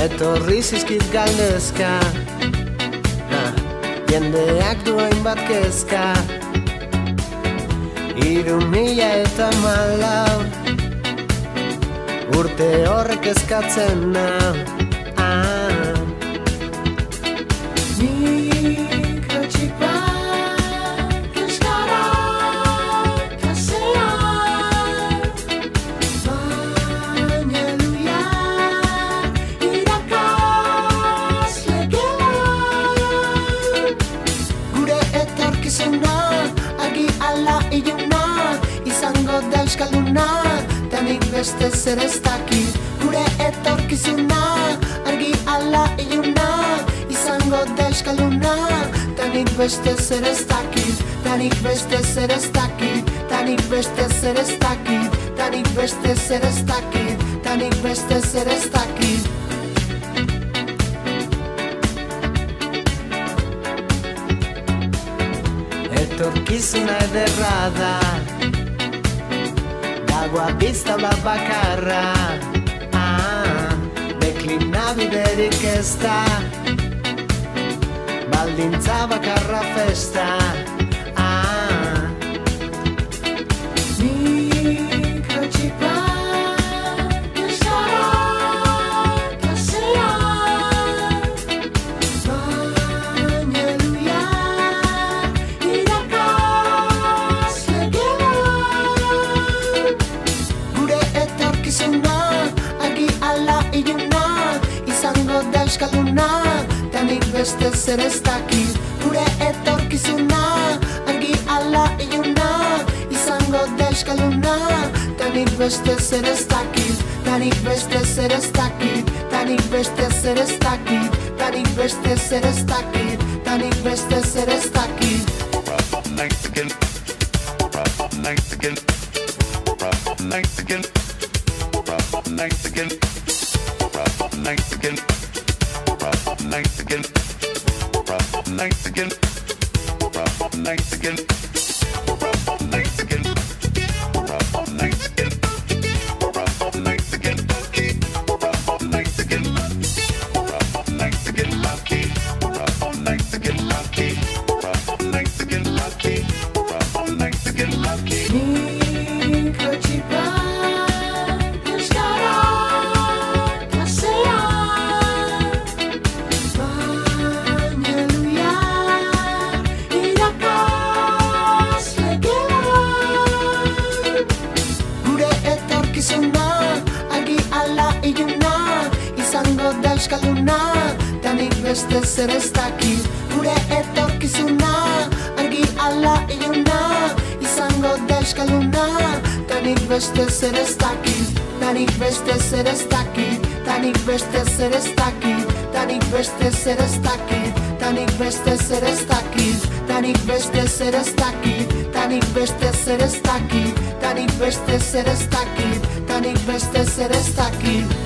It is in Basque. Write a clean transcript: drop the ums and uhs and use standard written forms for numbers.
Etorri zizkit galdezka, jendeak duen bat kezka. 2014 urte horrek eskatzen nau. Nik hotxik bat euskara klasean, baina luiak irakasle gelan. Gure etorkizuna argi ala iluna izango da euskalduna, tanik beste zer ez dakit. Gure etorkizuna argi ala iluna izango da euskalduna, tanik beste zer ez dakit. Tanik beste zer ez dakit. Tanik beste zer ez dakit. Tanik beste zer ez dakit. Tanik beste zer ez dakit. Etorkizuna ederra da, dagoa bizta bat bakarra. Deklinabiderik ez da, baldintza bakarra festa. Nik hotxik bat euskara klasean, baina luiak irakasle gelan. Gure etorkizuna argi ala iluna izango da euskalduna, tanik beste zer ez dakit. Gure etorkizuna argi ala iluna izango da euskalduna, tanik beste zer ez dakit. Tanik beste zer ez dakit. Tanik beste zer ez dakit. Tanik beste zer ez dakit. Tanik beste zer ez dakit. Nights again, nights again, nights again, nights again, nights again, nights again, nights again, nights again, nights again, nights again, nights again, nights again, nights again, lucky, nights again, lucky, nights again, lucky, nights again, lucky. Nik hotxik bat euskara klasean, baina luiak irakasle gelan. Gure etorkizuna argi ala iluna izango da euskalduna, tanik beste zer ez dakit. Gure etorkizuna argi ala iluna izango da euskalduna, tanik beste zer ez dakit. Tanik beste zer ez dakit. Tanik beste zer ez dakit. Tanik beste zer ez dakit. Tanik beste zer ez dakit. Tanik beste zer ez dakit. Tanik beste zer ez dakit. Tanik beste zer ez dakit. Tanik beste zer ez dakit.